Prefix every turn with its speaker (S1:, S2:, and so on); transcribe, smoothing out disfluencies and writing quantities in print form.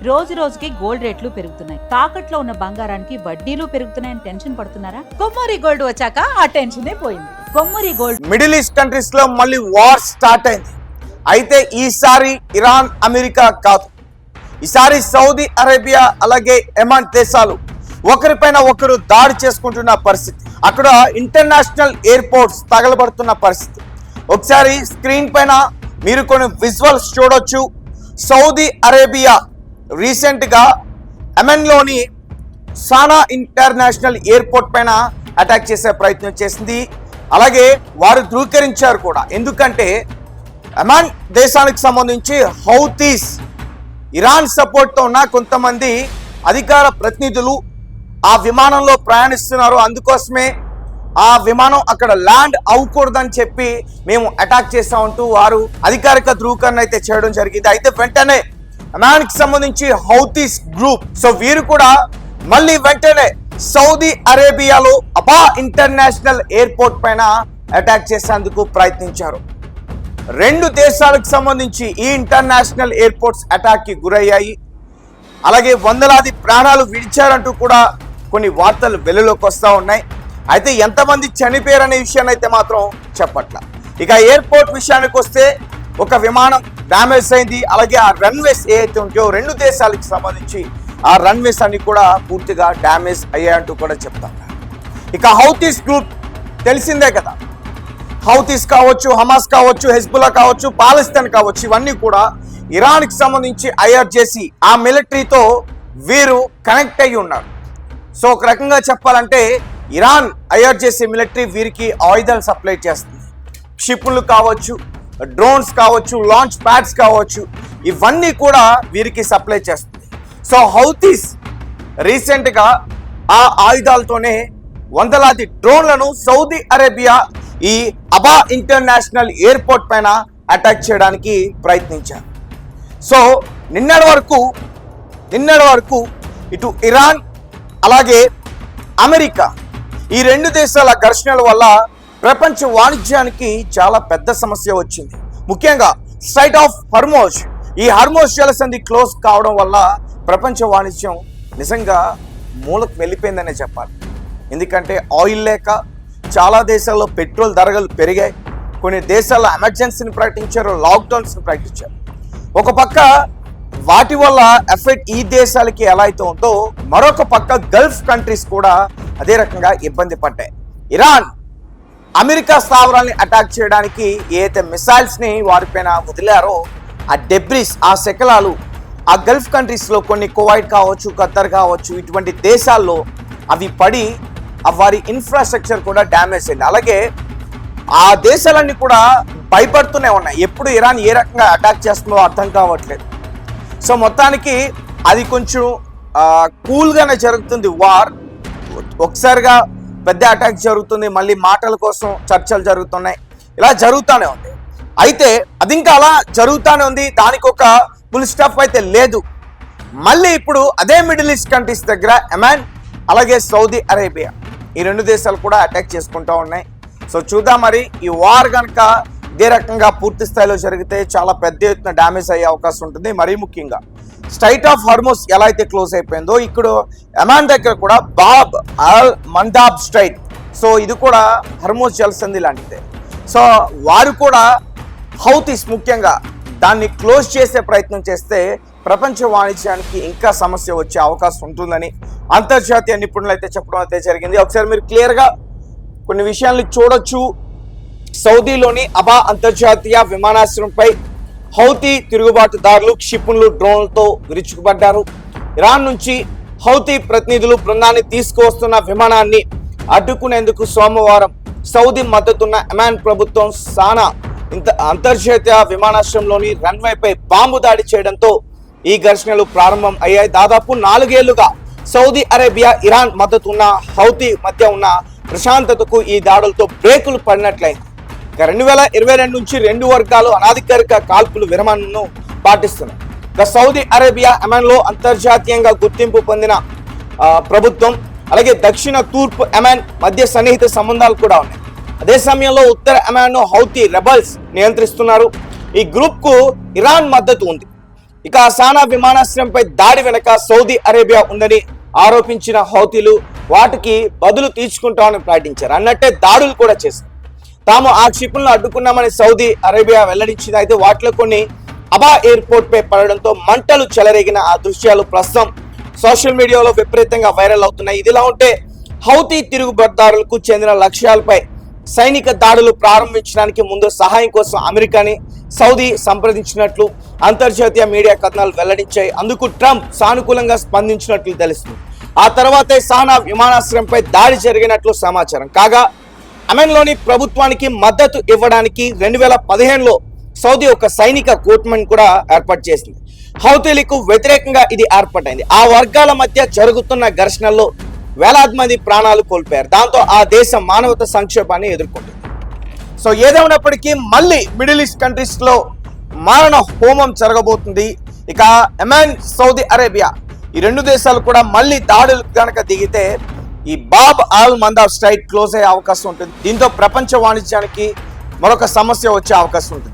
S1: రోజు రోజుకి గోల్డ్ రేట్లు పెరుగుతున్నాయి. తాకట్లో ఉన్న బంగారానికి వడ్డీలు పెరుగుతున్నాయని టెన్షన్ పడుతున్నారా? కొమ్మూరి గోల్డ్ వచ్చాక ఆ టెన్షనే పోయింది. Kommuri gold.
S2: Middle east countries లో మళ్ళీ వార్ స్టార్ట్ అయింది. అయితే ఈసారి ఇరాన్ అమెరికా కాదు, ఈసారి సౌదీ అరేబియా అలాగే యెమెన్ దేశాలు ఒకరిపైన ఒకరు దాడి చేసుకుంటున్న పరిస్థితి. అక్కడ ఇంటర్నేషనల్ ఎయిర్పోర్ట్స్ తగలబడుతున్న పరిస్థితి. ఒకసారి స్క్రీన్ పైన మీరు కొన్ని విజువల్స్ చూడొచ్చు. సౌదీ అరేబియా రీసెంట్గా యెమెన్లోని సానా ఇంటర్నేషనల్ ఎయిర్పోర్ట్ పైన అటాక్ చేసే ప్రయత్నం చేసింది. అలాగే వారు ధృవీకరించారు కూడా. ఎందుకంటే యెమెన్ దేశానికి సంబంధించి హౌతీస్ ఇరాన్ సపోర్ట్తో ఉన్న కొంతమంది అధికార ప్రతినిధులు ఆ విమానంలో ప్రయాణిస్తున్నారు. అందుకోసమే ఆ విమానం అక్కడ ల్యాండ్ అవ్వకూడదని చెప్పి మేము అటాక్ చేస్తామంటూ వారు అధికారిక ధృవీకరణ అయితే చేయడం జరిగింది. అయితే వెంటనే యెమెన్కి సంబంధించి హౌతీస్ గ్రూప్ వీరు కూడా మళ్ళీ వెంటనే సౌదీ అరేబియాలో అబా ఇంటర్నేషనల్ ఎయిర్పోర్ట్ పైన అటాక్ చేసేందుకు ప్రయత్నించారు. రెండు దేశాలకు సంబంధించి ఈ ఇంటర్నేషనల్ ఎయిర్పోర్ట్స్ అటాక్ కి గురయ్యాయి. అలాగే వందలాది ప్రాణాలు విడిచారంటూ కూడా కొన్ని వార్తలు వెలుగులోకి వస్తూ ఉన్నాయి. అయితే ఎంతమంది చనిపోయారనే విషయాన్ని అయితే మాత్రం చెప్పట్ల. ఇక ఎయిర్పోర్ట్ విషయానికి వస్తే ఒక విమానం డ్యామేజ్ అయింది. అలాగే ఆ రన్వేస్ ఏవైతే ఉంటాయో రెండు దేశాలకు సంబంధించి ఆ రన్వేస్ అన్ని కూడా పూర్తిగా డ్యామేజ్ అయ్యాయంటూ కూడా చెప్తాను. ఇక హౌతీస్ గ్రూప్ తెలిసిందే కదా, హౌతీస్ కావచ్చు, హమాస్ కావచ్చు, హెజ్బుల్లా కావచ్చు, పాలస్తీన్ కావచ్చు, ఇవన్నీ కూడా ఇరాన్కి సంబంధించి ఐఆర్ చేసి ఆ మిలిటరీతో వీరు కనెక్ట్ అయ్యి ఉన్నారు. సో ఒక రకంగా చెప్పాలంటే ఇరాన్ ఐఆర్ చేసే మిలిటరీ వీరికి ఆయుధాలు సప్లై చేస్తుంది. క్షిపణులు కావచ్చు, డ్రోన్స్ కావచ్చు, లాంచ్ ప్యాడ్స్ కావచ్చు, ఇవన్నీ కూడా వీరికి సప్లై చేస్తుంది. సో హౌతీస్ రీసెంట్గా ఆ ఆయుధాలతోనే వందలాది డ్రోన్లను సౌదీ అరేబియా ఈ అబా ఇంటర్నేషనల్ ఎయిర్పోర్ట్ పైన అటాక్ చేయడానికి ప్రయత్నించారు. సో నిన్నటి వరకు ఇటు ఇరాన్ అలాగే అమెరికా ఈ రెండు దేశాల ఘర్షణల వల్ల ప్రపంచ వాణిజ్యానికి చాలా పెద్ద సమస్య వచ్చింది. ముఖ్యంగా స్ట్రైట్ ఆఫ్ హర్మోజ్, ఈ హర్మోజ్ జలసంధి క్లోజ్ కావడం వల్ల ప్రపంచ వాణిజ్యం నిజంగా మూలకు వెళ్ళిపోయిందనే చెప్పాలి. ఎందుకంటే ఆయిల్ లేక చాలా దేశాల్లో పెట్రోల్ ధరలు పెరిగాయి. కొన్ని దేశాల్లో ఎమర్జెన్సీని ప్రకటించారు, లాక్డౌన్స్ని ప్రకటించారు. ఒక పక్క వాటి వల్ల ఎఫెక్ట్ ఈ దేశాలకి ఎలా అయితే ఉందో, మరొక పక్క గల్ఫ్ కంట్రీస్ కూడా అదే రకంగా ఇబ్బంది పడ్డాయి. ఇరాన్ అమెరికా స్థావరాల్ని అటాక్ చేయడానికి ఏదైతే మిసైల్స్ని వారిపైన వదిలారో ఆ డెబ్రిస్, ఆ శకలాలు ఆ గల్ఫ్ కంట్రీస్లో కొన్ని కువైట్ కావచ్చు, ఖత్తర్ కావచ్చు, ఇటువంటి దేశాల్లో అవి పడి వారి ఇన్ఫ్రాస్ట్రక్చర్ కూడా డ్యామేజ్ అయింది. అలాగే ఆ దేశాలన్నీ కూడా భయపడుతూనే ఉన్నాయి. ఎప్పుడు ఇరాన్ ఏ రకంగా అటాక్ చేస్తుందో అర్థం కావట్లేదు. సో మొత్తానికి అది కొంచెం కూల్గానే జరుగుతుంది వార్. ఒకసారిగా పెద్ద అటాక్ జరుగుతుంది, మళ్ళీ మాటల కోసం చర్చలు జరుగుతున్నాయి, ఇలా జరుగుతూనే ఉంది. అయితే అది ఇంకా అలా జరుగుతూనే ఉంది, దానికి ఒక ఫుల్ స్టాప్ అయితే లేదు. మళ్ళీ ఇప్పుడు అదే మిడిల్ ఈస్ట్ కంట్రీస్ దగ్గర యెమెన్ అలాగే సౌదీ అరేబియా ఈ రెండు దేశాలు కూడా అటాక్ చేసుకుంటూ ఉన్నాయి. సో చూద్దాం మరి ఈ వార్ కనుక ఇదే రకంగా పూర్తి స్థాయిలో జరిగితే చాలా పెద్ద ఎత్తున డ్యామేజ్ అయ్యే అవకాశం ఉంటుంది. మరీ ముఖ్యంగా స్ట్రైట్ ఆఫ్ హార్మోస్ ఎలా అయితే క్లోజ్ అయిపోయిందో, ఇక్కడ యెమెన్ దగ్గర కూడా బాబ్ అల్ మందాబ్ స్ట్రైట్, సో ఇది కూడా హర్మోస్ జలసంధి లాంటిదే. సో వారు కూడా హౌతీస్ ముఖ్యంగా దాన్ని క్లోజ్ చేసే ప్రయత్నం చేస్తే ప్రపంచ వాణిజ్యానికి ఇంకా సమస్య వచ్చే అవకాశం ఉంటుందని అంతర్జాతీయ నిపుణులు అయితే చెప్పడం అయితే జరిగింది. ఒకసారి మీరు క్లియర్గా కొన్ని విషయాల్ని చూడొచ్చు. సౌదీలోని అబా అంతర్జాతీయ విమానాశ్రయంపై హౌతీ తిరుగుబాటుదారులు క్షిపణులు, డ్రోన్లతో విరుచుకుపడ్డారు. ఇరాన్ నుంచి హౌతీ ప్రతినిధులు బృందాన్ని తీసుకువస్తున్న విమానాన్ని అడ్డుకునేందుకు సోమవారం సౌదీ మద్దతున్న యెమెన్ ప్రభుత్వం సానా అంతర్జాతీయ విమానాశ్రయంలోని రన్వేపై బాంబు దాడి చేయడంతో ఈ ఘర్షణలు ప్రారంభం అయ్యాయి. దాదాపు 4 ఏళ్లుగా సౌదీ అరేబియా, ఇరాన్ మద్దతు ఉన్న హౌతీ మధ్య ఉన్న ప్రశాంతతకు ఈ దాడులతో బ్రేకులు పడినట్లయింది. 2022 నుంచి రెండు వర్గాలు అనాధికారిక కాల్పులు విరమణను పాటిస్తున్నాయి. సౌదీ అరేబియా యెమెన్లో అంతర్జాతీయంగా గుర్తింపు పొందిన ప్రభుత్వం, అలాగే దక్షిణ తూర్పు యెమెన్ మధ్య సన్నిహిత సంబంధాలు కూడా ఉన్నాయి. అదే సమయంలో ఉత్తర యెమెన్ను హౌతీ రెబల్స్ నియంత్రిస్తున్నారు. ఈ గ్రూప్ కు ఇరాన్ మద్దతు ఉంది. ఇక సానా విమానాశ్రయంపై దాడి వెనక సౌదీ అరేబియా ఉందని ఆరోపించిన హౌతీలు వాటికి బదులు తీర్చుకుంటామని ప్రకటించారు. అన్నట్టే దాడులు కూడా చేశారు. తాము ఆ క్షిపణులను అడ్డుకున్నామని సౌదీ అరేబియా వెల్లడించింది. అయితే వాటిలో కొన్ని అబా ఎయిర్పోర్ట్ పై పడడంతో మంటలు చెలరేగిన ఆ దృశ్యాలు ప్రస్తుతం సోషల్ మీడియాలో విపరీతంగా వైరల్ అవుతున్నాయి. ఇదిలా ఉంటే హౌతీ తిరుగుబాటుదారులకు చెందిన లక్ష్యాలపై సైనిక దాడులు ప్రారంభించడానికి ముందు సహాయం కోసం అమెరికాని సౌదీ సంప్రదించినట్లు అంతర్జాతీయ మీడియా కథనాలు వెల్లడించాయి. అందుకు ట్రంప్ సానుకూలంగా స్పందించినట్లు తెలుస్తుంది. ఆ తర్వాతే సానా విమానాశ్రయంపై దాడి జరిగినట్లు సమాచారం. కాగా యెమెన్లోని ప్రభుత్వానికి మద్దతు ఇవ్వడానికి 2015లో సౌదీ ఒక సైనిక కూటమిని కూడా ఏర్పాటు చేసింది. హౌతీలకు వ్యతిరేకంగా ఇది ఏర్పాటైంది. ఆ వర్గాల మధ్య జరుగుతున్న ఘర్షణల్లో వేలాది మంది ప్రాణాలు కోల్పోయారు. దాంతో ఆ దేశం మానవతా సంక్షోభాన్ని ఎదుర్కొంటుంది. సో ఏదేమైనప్పటికీ మళ్ళీ మిడిల్ ఈస్ట్ కంట్రీస్ లో మారణ హోమం జరగబోతుంది. ఇక యెమెన్, సౌదీ అరేబియా ఈ రెండు దేశాలు కూడా మళ్ళీ దాడులు కనుక దిగితే ఈ బాబ్ ఆల్ మందాబ్ స్ట్రైట్ క్లోజ్ అయ్యే అవకాశం ఉంటుంది. దీంతో ప్రపంచ వాణిజ్యానికి మరొక సమస్య వచ్చే అవకాశం ఉంటుంది.